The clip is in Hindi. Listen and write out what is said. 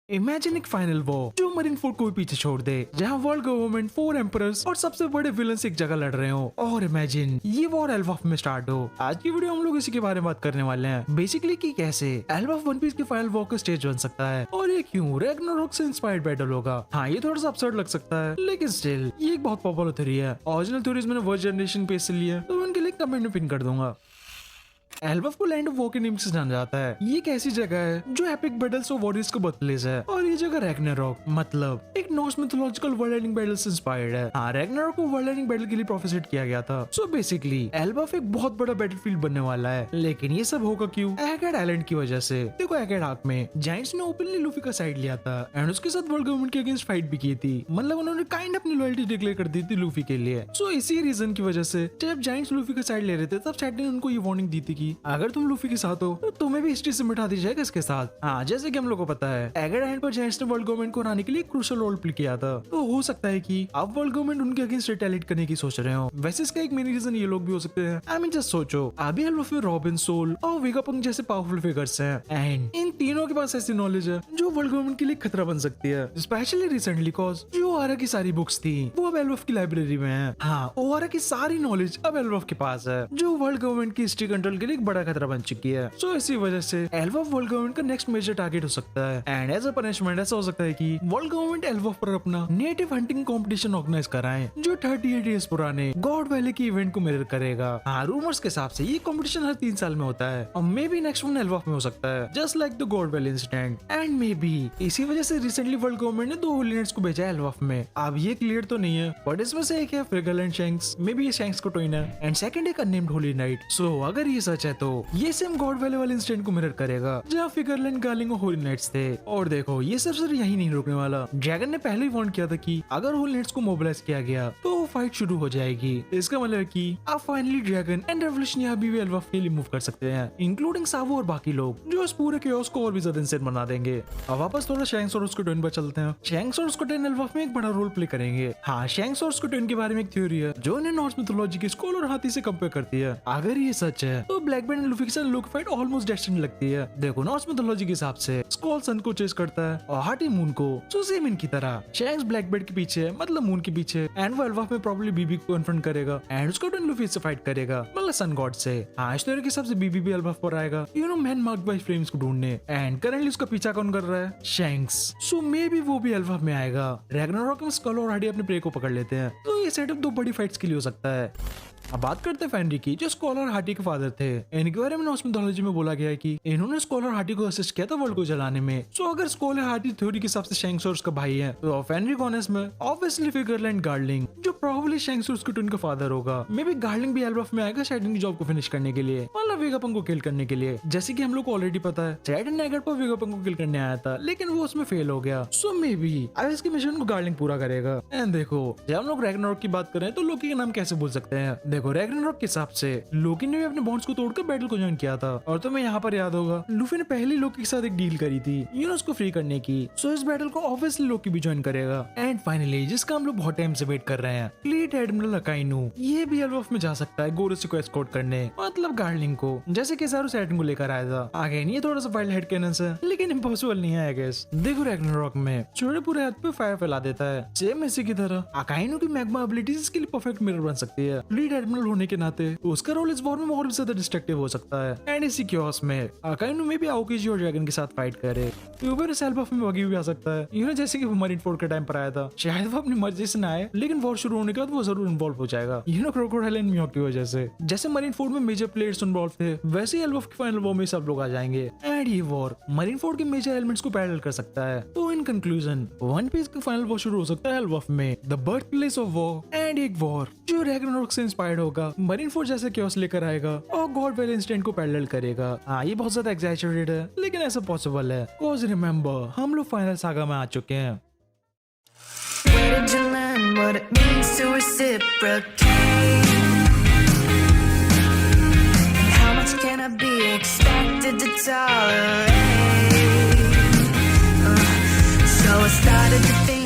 इमेजिन एक फाइनल वॉर जो मरीन फोर्ड को भी पीछे छोड़ दे, जहां वर्ल्ड गवर्नमेंट, 4 एम्परर्स और सबसे बड़े विलन्स एक जगह लड़ रहे हो। और इमेजिन ये वॉर एल्बाफ में स्टार्ट हो। आज की वीडियो हम लोग इसी के बारे में बात करने वाले हैं। बेसिकली कि कैसे एल्बाफ वन पीस के फाइनल वॉर का स्टेज बन सकता है और ये क्यों रैग्नारोक से इंस्पायर्ड बैटल होगा। हाँ, ये थोड़ा सा absurd लग सकता है, लेकिन स्टिल ये एक बहुत पॉपुलर थ्योरी है। ओरिजिनल थ्योरीज मैंने वर्स्ट जनरेशन पेज से ली है, तो उनके लिंक कमेंट में पिन कर दूंगा। एल्बाफ को लैंड ऑफ वॉर के नेम से जाना जाता है। ये एक ऐसी जगह है जो एपिक बैटल्स और वॉरियर्स का बर्थ प्लेस है, और ये जगह रैग्नारोक मतलब एक Norse mythological world ending battle से इंस्पायर्ड है। हाँ, रैग्नारोक को वर्ल्ड एंडिंग बैटल के लिए प्रोफेसिड किया गया था। सो बेसिकली एल्बाफ एक बहुत बड़ा बैटलफील्ड बनने वाला है। लेकिन ये सब होगा क्यों? एगेड आइलैंड की वजह से। देखो, एगेड आर्क में जायंट्स ने ओपनली लूफी का साइड लिया था एंड उसके साथ वर्ल्ड गवर्नमेंट के अगेंस्ट फाइट भी की थी। मतलब उन्होंने काइंड अपनी लॉयल्टी डिक्लेयर कर दी थी लूफी के लिए। सो इसी रीजन की वजह से जब जायंट्स लूफी का साइड ले रहे थे, तब सैड ने उनको ये वार्निंग दी थी कि अगर तुम लूफी के साथ हो तो तुम्हें भी हिस्ट्री से मिटा दी जाएगा इसके साथ। हाँ, जैसे कि हम लोग को पता है एगेड आइलैंड पर जायंट्स ने वर्ल्ड गवर्नमेंट को हराने के लिए क्रूशियल रोल प्ले किया था। तो हो सकता है कि अब वर्ल्ड गवर्नमेंट उनके अगेंस्ट रिटेलिएट करने की सोच रहे हो। वैसे इसका एक मेन रीजन ये लोग भी हो सकते हैं। आई मीन जस्ट सोचो, अभी एल्बाफ में रॉबिन, सोल और वेगापंक जैसे पावरफुल फिगर्स हैं एंड इन तीनों के पास ऐसी नॉलेज है जो वर्ल्ड गवर्नमेंट के लिए खतरा बन सकती है। स्पेशली रिसेंटली कॉज जो ओहारा की सारी बुक्स थी वो अब एल्बाफ की लाइब्रेरी में है। हाँ, ओहारा की सारी नॉलेज अब एल्बाफ के पास है, जो वर्ल्ड गवर्नमेंट की हिस्ट्री कंट्रोल के लिए एक बड़ा खतरा बन चुकी है। सो इसी वजह से एल्बाफ वर्ल्ड गवर्नमेंट का नेक्स्ट मेजर टारगेट हो सकता है। एंड एज अ पनिशमेंट ऐसा हो सकता है कि वर्ल्ड गवर्नमेंट एल्बाफ पर अपना नेटिव हंटिंग कंपटीशन ऑर्गेनाइज कराएं, जो 38 इयर्स पुराने गॉड वैली की इवेंट को मिरर करेगा। हाँ, रूमर्स के हिसाब से ये कंपटीशन हर 3 साल में होता है और may be next one Elbaf में हो सकता है, just like the God valley incident. And may be इसी वजह से रिसेंटली वर्ल्ड गवर्नमेंट ने 2 होली नाइट्स को भेजा है एल्बाफ में। अब ये क्लियर तो नहीं है, बट इसमें से एक है फ्रिगल एंड शैंक्स, मे बी ये शैंक्स को ट्विन है, एंड सेकंड एक अननेम्ड होली नाइट। सो अगर ये सच है तो ये सेम गॉड वैली वाले इंसिडेंट को मिरर करेगा जहाँ फिगरलैंड, गार्लिंग और होली नाइट्स थे। और देखो, ये सिर्फ यही नहीं रुकने वाला। ड्रैगन ने पहले ही वार्न किया था कि अगर होली नाइट्स को मोबिलाइज किया गया तो फाइट शुरू हो जाएगी। इसका मतलब है कि अब फाइनली ड्रैगन एंड रेवोल्यूशन यहाँ भी एल्बाफ के लिए मूव कर सकते हैं, इंक्लूडिंग सावो और बाकी लोग, जो इस पूरे केओस को और भी ज्यादा इंसेंट बना देंगे। अब वापस थोड़ा शैंक्स और उसको ट्विन पर चलते हैं। शैंक्स और उसको ट्विन एल्बाफ में एक बड़ा रोल प्ले करेंगे। हाँ, शैंक्स और उसको ट्विन के बारे में एक थ्योरी है जो इन्हें नॉर्स मिथोलॉजी के स्कूल और हाथी से कंपेयर करती है। अगर ये सच है तो ब्लैक बेल्ट एंड लूफी के साथ लूफी फाइट ऑलमोस्ट डेस्टिनी लगती है। देखो, नॉर्स मिथोलॉजी के हिसाब से स्कॉल सन को चेस करता है और हाथी मून को। सो सेम इनकी तरह शैंक्स ब्लैक बेल्ट के पीछे, मतलब मून के पीछे, एंड वो एल्बाफ में प्रॉब्ली बीबी को कन्फ्रंट करेगा एंड उसको ट्विन लूफी से फाइट करेगा, मतलब सन गॉड से। हाँ, इस तरह के हिसाब से बीबी भी एल्बाफ पर आएगा, you know, man marked by flames को ढूंढने। एंड करंटली उसका पीछा कौन कर रहा है? शैंक्स। सो मे बी वो भी एल्बाफ में आएगा। रैग्नारोक में स्कल और हार्डी अपने प्रे को पकड़ लेते हैं, तो ये सेटअप 2 बड़ी फाइट्स के लिए हो सकता है। अब बात करते हैं फेनरी की, जो स्कॉलर हार्टी के फादर थे। इनके बारे में नॉर्स मिथोलॉजी में बोला गया है कि इन्होंने स्कॉलर हार्टी को असिस्ट किया था वर्ल्ड को जलाने में। सो अगर स्कॉलर हार्टी थ्योरी के हिसाब से शैंक्स और उसका भाई है, तो फेनरी कौन है इसमें? ऑब्वियसली फिगरलैंड गार्लिंग, जो प्रोबेबली शैंक्स और उसके ट्विन का फादर होगा। मे बी गार्लिंग भी एल्बाफ में आएगा शायद की जॉब को फिनिश करने के लिए, मतलब वेगापंक को किल करने के लिए। जैसे कि हम लोग को ऑलरेडी पता है सैड नेगेट पर वेगापंक को किल करने आया था, लेकिन वो उसमें फेल हो गया। सो मे बी अब इसके मिशन को गार्लिंग पूरा करेगा। एंड देखो, जब हम लोग रैग्नारोक की बात करें तो लोकी का नाम कैसे भूल सकते हैं। देखो, रैग्नारोक के हिसाब से लोकी ने भी अपने बॉन्ड्स को तोड़कर बैटल को ज्वाइन किया था, और तुम्हें यहाँ पर याद होगा लूफी ने पहले लोकी के साथ एक डील करी थी, यू नो, उसको फ्री करने की। सो इस बैटल को ऑब्वियसली लोकी भी ज्वाइन करेगा। एंड फाइनली जिसका हम लोग बहुत टाइम से वेट कर रहे हैं, फ्लीट एडमिरल अकाइनू, ये भी एल्बाफ में जा सकता है गोरोसी को एस्कॉर्ट करने, मतलब गार्लिंग को, जैसे कि ज़ारू सैटर्न को लेकर आया था। अगेन ये थोड़ा सा वाइल्ड हेड कैनन है, लेकिन इम्पॉसिबल नहीं है आई गेस। देखो, रैग्नारोक में छोटे पूरे हाथ पे फायर फैला देता है, सेम इसी की तरह अकाइनू की मैग्मा एबिलिटीज इसके लिए परफेक्ट मिरर बन सकती है। फ्लीट एडमिरल होने के नाते उसका रोल इस वॉर में और भी ज्यादा डिस्ट्रक्टिव हो सकता है। एंड इसी क्योस में अकाइनू में भी आओकेजी और ड्रैगन के साथ फाइट करे। यूबर इस एल्बाफ में बगी भी आ सकता है, यू नो, जैसे कि वो मरीन फोर्ड के टाइम पर आया था। शायद वो अपनी मर्जी से ना आए, लेकिन वॉर शुरू होने के बाद वो जरूर इन्वॉल्व हो जाएगा, यू नो, क्रोकोडाइल एंड मियोक की वजह से। जैसे मरीन फोर्ड में मेजर प्लेयर्स इन्वॉल्व थे, वैसे ही एल्बाफ के फाइनल वॉर में सब लोग आ जाएंगे। एंड ये वॉर मरीन फोर्ड के मेजर एलिमेंट्स को पैरेलल कर सकता है। तो इन कंक्लूजन वन पीस का फाइनल वॉर शुरू हो सकता है एल्बाफ में, the birth place of war, and एक वॉर जो रैग्नारोक से इंस्पायर्ड होगा, मरीन फोर्ड जैसे क्योस लेकर आएगा और गॉड वैली इंसिडेंट को पैरेलल करेगा। हाँ, ये बहुत ज्यादा एग्जैजरेटेड है, लेकिन ऐसा पॉसिबल है। Cause remember, हम लोग फाइनल सागा में आ चुके हैं। Where did you learn what it means to reciprocate? And how much can I be expected to tolerate? So I started to think